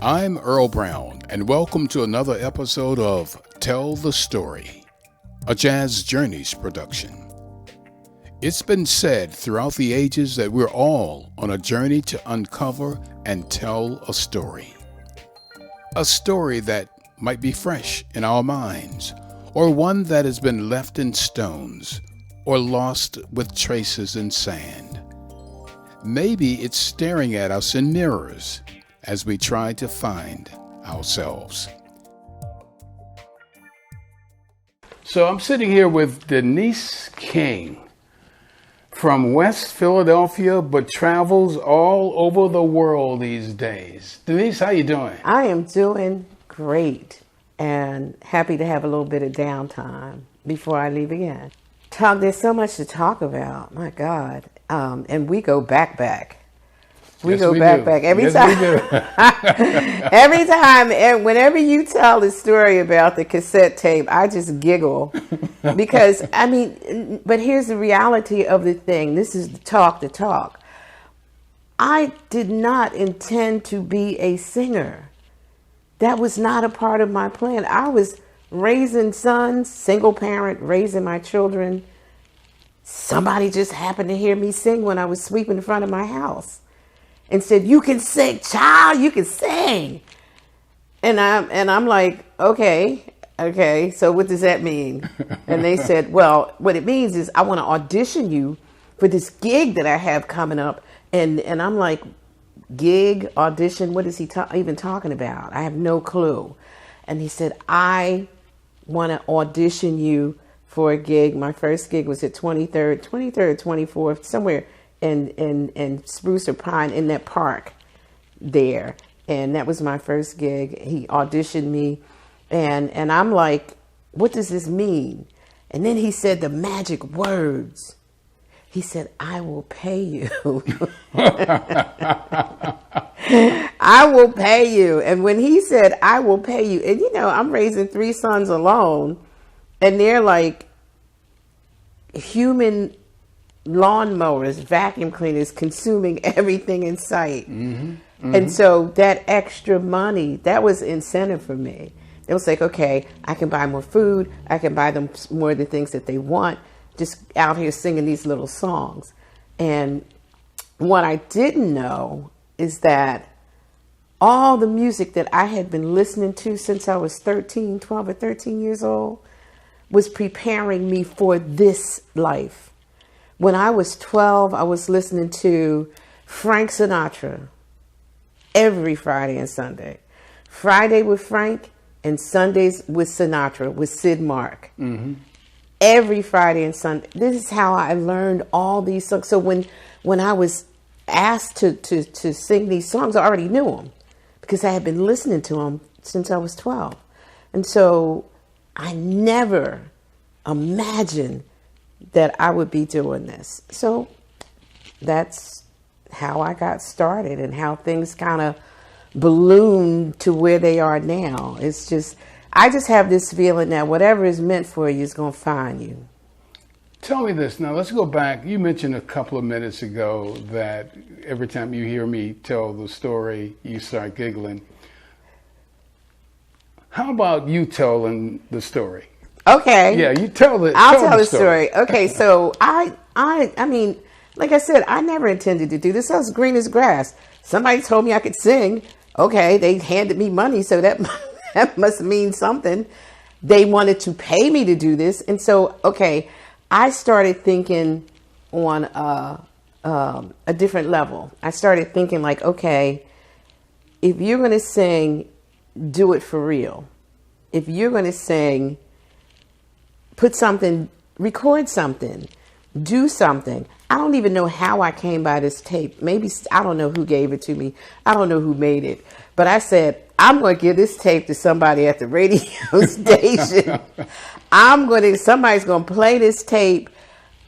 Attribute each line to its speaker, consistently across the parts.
Speaker 1: I'm Earl Brown, and welcome to another episode of Tell the Story, a Jazz Journeys production. It's been said throughout the ages that we're all on a journey to uncover and tell a story. A story that might be fresh in our minds, or one that has been left in stones, or lost with traces in sand. Maybe it's staring at us in mirrors as we try to find ourselves. So I'm sitting here with Denise King from West Philadelphia, but travels all over the world these days. Denise, how you doing?
Speaker 2: I am doing great and happy to have a little bit of downtime before I leave again. There's so much to talk about, my God. And we go back. We
Speaker 1: Yes,
Speaker 2: go
Speaker 1: we
Speaker 2: back
Speaker 1: do.
Speaker 2: every
Speaker 1: Yes,
Speaker 2: time.
Speaker 1: we do.
Speaker 2: Every time, and whenever you tell the story about the cassette tape, I just giggle because but here's the reality of the thing. This is the talk. I did not intend to be a singer. That was not a part of my plan. I was raising sons, single parent, raising my children. Somebody just happened to hear me sing when I was sweeping in front of my house and said, "You can sing, child, you can sing." And I'm like, okay, so what does that mean? And they said, well, what it means is I want to audition you for this gig that I have coming up. And I'm like, gig, audition, what is he even talking about? I have no clue. And he said, I want to audition you for a gig. My first gig was at 23rd, 24th, somewhere in Spruce or Pine in that park there. And that was my first gig. He auditioned me and I'm like, what does this mean? And then he said the magic words. He said, I will pay you. I will pay you. And when he said, I will pay you, and I'm raising 3 sons alone, and they're like human lawnmowers, vacuum cleaners, consuming everything in sight. Mm-hmm. Mm-hmm. And so that extra money, that was incentive for me. It was like, okay, I can buy more food. I can buy them more of the things that they want. Just out here singing these little songs. And what I didn't know is that all the music that I had been listening to since I was 12 or 13 years old was preparing me for this life. When I was 12, I was listening to Frank Sinatra every Friday and Sunday. Friday with Frank and Sundays with Sinatra, with Sid Mark. Mm-hmm. Every Friday and Sunday. This is how I learned all these songs. So when I was asked to sing these songs, I already knew them because I had been listening to them since I was 12. And so I never imagined that I would be doing this. So that's how I got started and how things kind of ballooned to where they are now. I just have this feeling that whatever is meant for you is going to find you.
Speaker 1: Tell me this. Now, let's go back. You mentioned a couple of minutes ago that every time you hear me tell the story, you start giggling. How about you telling the story?
Speaker 2: Okay.
Speaker 1: Yeah, you tell it.
Speaker 2: I'll tell the story. Okay, so I mean, like I said, I never intended to do this. I was green as grass. Somebody told me I could sing. Okay, they handed me money, so that must mean something. They wanted to pay me to do this. And so, okay, I started thinking on a different level. I started thinking like, okay, if you're going to sing, do it for real. If you're going to sing, record something, do something. I don't even know how I came by this tape. Maybe, I don't know who gave it to me. I don't know who made it. But I said, I'm going to give this tape to somebody at the radio station. Somebody's going to play this tape.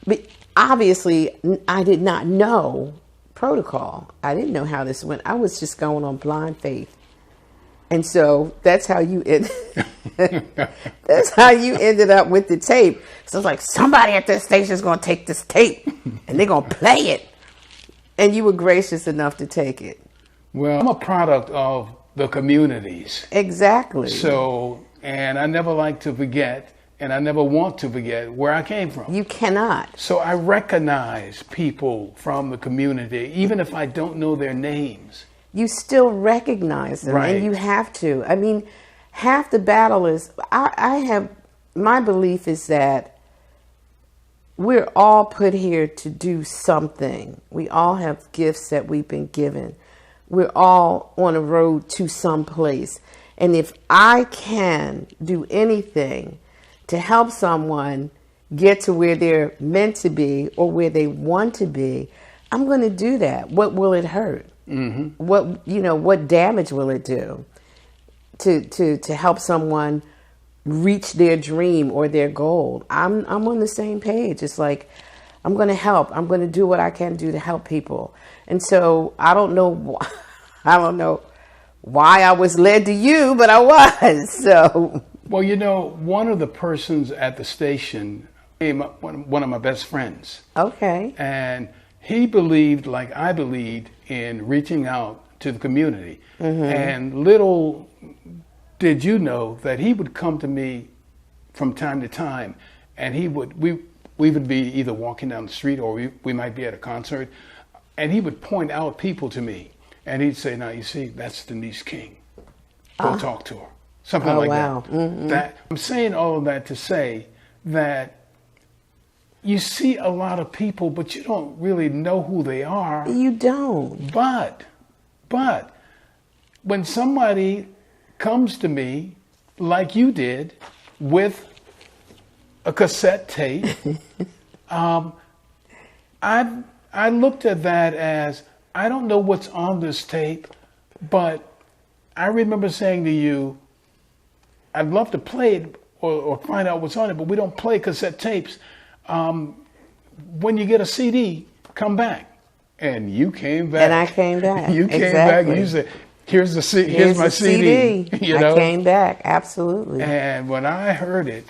Speaker 2: But obviously, I did not know protocol. I didn't know how this went. I was just going on blind faith. And so that's how you that's how you ended up with the tape. So it's like somebody at that station is going to take this tape and they're going to play it. And you were gracious enough to take it.
Speaker 1: Well, I'm a product of the communities.
Speaker 2: Exactly.
Speaker 1: So, and I never like to forget, and I never want to forget where I came from.
Speaker 2: You cannot.
Speaker 1: So I recognize people from the community, even if I don't know their names.
Speaker 2: You still recognize them,
Speaker 1: Right.
Speaker 2: and you have to. I mean, half the battle is, my belief is that we're all put here to do something. We all have gifts that we've been given. We're all on a road to some place. And if I can do anything to help someone get to where they're meant to be or where they want to be, I'm going to do that. What will it hurt? Mm-hmm. What damage will it do to help someone reach their dream or their goal? I'm on the same page. It's like, I'm going to help. I'm going to do what I can do to help people. And so I don't know why I was led to you, but I was. So,
Speaker 1: well, one of the persons at the station, one of my best friends.
Speaker 2: Okay.
Speaker 1: And he believed, like I believed, in reaching out to the community. Mm-hmm. And little did you know that he would come to me from time to time, and we would be either walking down the street or we might be at a concert, and he would point out people to me, and he'd say, "Now you see, that's Denise King. Go talk to her." Something like
Speaker 2: wow.
Speaker 1: that.
Speaker 2: Mm-hmm.
Speaker 1: That I'm saying all of that to say that you see a lot of people, but you don't really know who they are.
Speaker 2: You don't.
Speaker 1: But when somebody comes to me, like you did, with a cassette tape, I looked at that as, I don't know what's on this tape, but I remember saying to you, I'd love to play it or find out what's on it, but we don't play cassette tapes. When you get a CD, come back. And you came back.
Speaker 2: And I came back.
Speaker 1: You came
Speaker 2: exactly.
Speaker 1: back and you said, here's my CD.
Speaker 2: I came back, absolutely.
Speaker 1: And when I heard it,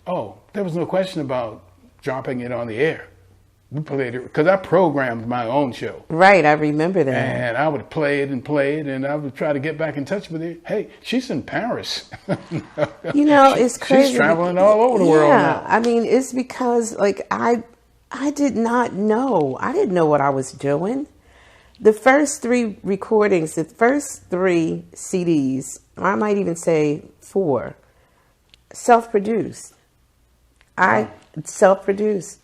Speaker 1: there was no question about dropping it on the air. We played it because I programmed my own show.
Speaker 2: Right, I remember that.
Speaker 1: And I would play it, and I would try to get back in touch with her. Hey, she's in Paris.
Speaker 2: It's crazy.
Speaker 1: She's traveling all over the world now.
Speaker 2: I mean, it's because I did not know. I didn't know what I was doing. The first three recordings, the first three CDs, I might even say 4, self-produced. I self-produced.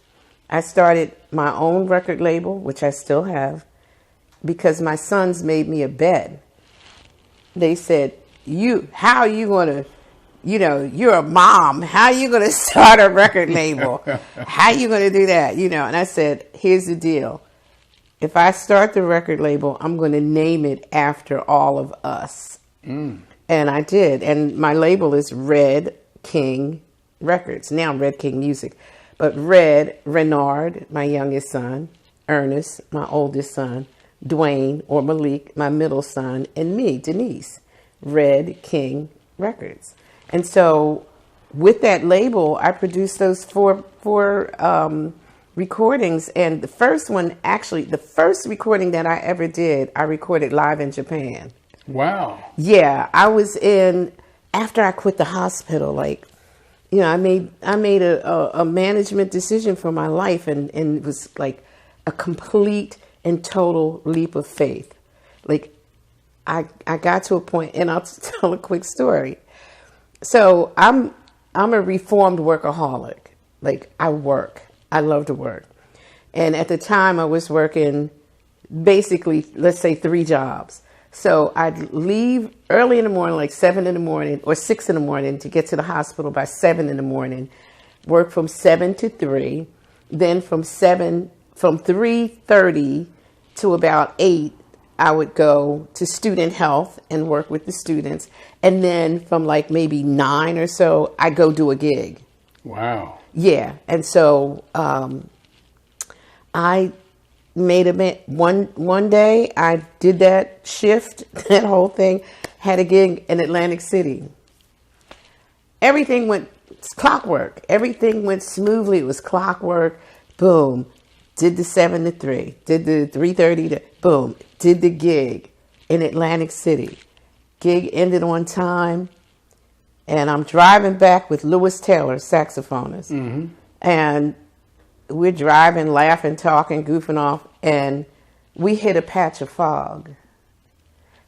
Speaker 2: I started my own record label, which I still have, because my sons made me a bet. They said, how are you going to, you're a mom. How are you going to start a record label? How are you going to do that? And I said, here's the deal. If I start the record label, I'm going to name it after all of us. Mm. And I did. And my label is Red King Records, now Red King Music. But Red, Renard, my youngest son, Ernest, my oldest son, Dwayne or Malik, my middle son, and me, Denise, Red King Records. And so with that label, I produced those four recordings. And the first one, actually, the first recording that I ever did, I recorded live in Japan.
Speaker 1: Wow.
Speaker 2: Yeah, I was after I quit the hospital, I made a management decision for my life, and it was like a complete and total leap of faith. I got to a point, and I'll tell a quick story. So I'm a reformed workaholic. I work. I love to work. And at the time I was working basically, let's say 3 jobs. So I'd leave early in the morning, like 7 in the morning or 6 in the morning, to get to the hospital by 7 in the morning, work from 7 to 3. Then from 3:30 to about 8, I would go to student health and work with the students. And then from maybe 9 or so, I go do a gig.
Speaker 1: Wow.
Speaker 2: Yeah. And so I made one day, I did that shift, that whole thing, had a gig in Atlantic City. Everything went clockwork. Everything went smoothly. It was clockwork. Boom. Did the 7 to 3. Did the 3:30 to boom. Did the gig in Atlantic City. Gig ended on time. And I'm driving back with Lewis Taylor, saxophonist. Mm-hmm. And we're driving, laughing, talking, goofing off. And we hit a patch of fog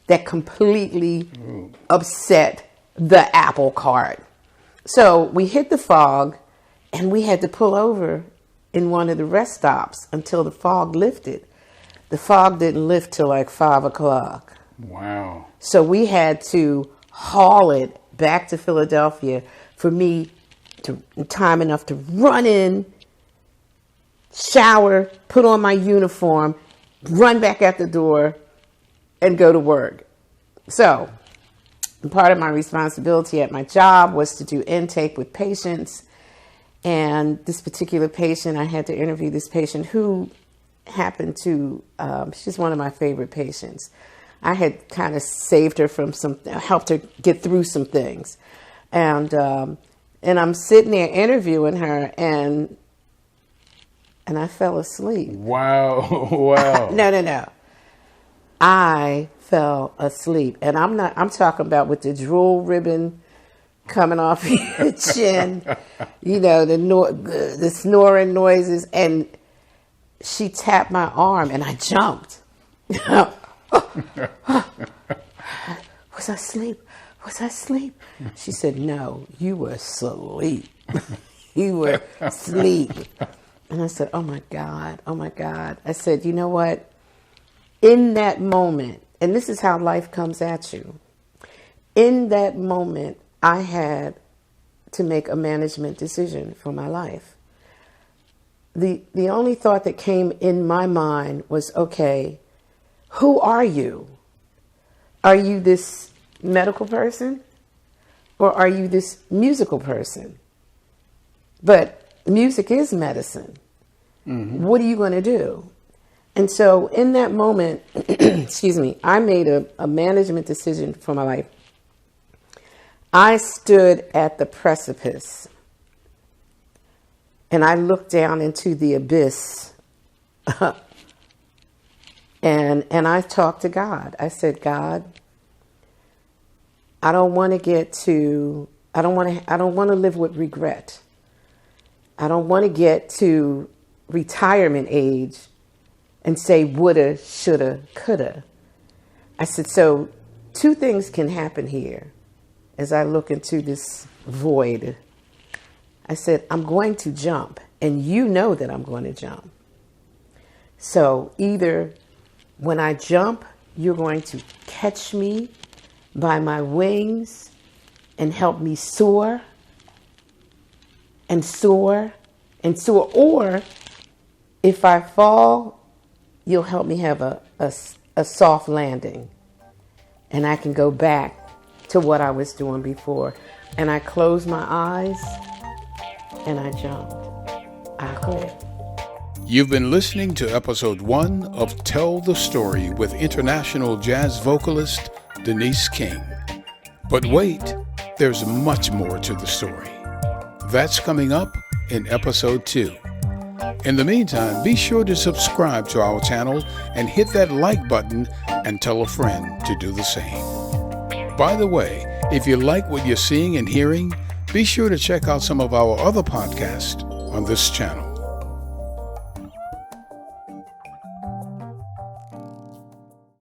Speaker 2: that completely upset the apple cart. So we hit the fog, and we had to pull over in one of the rest stops until the fog lifted. The fog didn't lift till like 5 o'clock.
Speaker 1: Wow.
Speaker 2: So we had to haul it back to Philadelphia for me to time enough to run in, shower, put on my uniform, run back at the door, and go to work. So part of my responsibility at my job was to do intake with patients. And this particular patient, I had to interview this patient who happened to, she's one of my favorite patients. I had kind of saved her from helped her get through some things. And I'm sitting there interviewing her, and I fell asleep.
Speaker 1: Wow. Wow.
Speaker 2: No. I fell asleep. And I'm talking about with the drool ribbon coming off your chin, the snoring noises. And she tapped my arm, and I jumped. Was I asleep? She said, no, you were asleep. You were asleep. And I said, oh my God. I said, you know what? In that moment, and this is how life comes at you. In that moment, I had to make a management decision for my life. The only thought that came in my mind was, okay, who are you? Are you this medical person, or are you this musical person? But music is medicine. Mm-hmm. What are you going to do? And so in that moment, I made a management decision for my life. I stood at the precipice, and I looked down into the abyss. And I talked to God. I said, God, I don't want to live with regret. I don't want to get to retirement age and say woulda, shoulda, coulda. I said, so 2 things can happen here as I look into this void. I said, I'm going to jump, and you know that I'm going to jump. So either when I jump, you're going to catch me by my wings and help me soar and soar and soar. Or if I fall, you'll help me have a soft landing, and I can go back to what I was doing before. And I closed my eyes and I jumped. I quit.
Speaker 1: You've been listening to episode 1 of Tell the Story with international jazz vocalist Denise King. But wait, there's much more to the story. That's coming up in episode 2. In the meantime, be sure to subscribe to our channel and hit that like button and tell a friend to do the same. By the way, if you like what you're seeing and hearing, be sure to check out some of our other podcasts on this channel.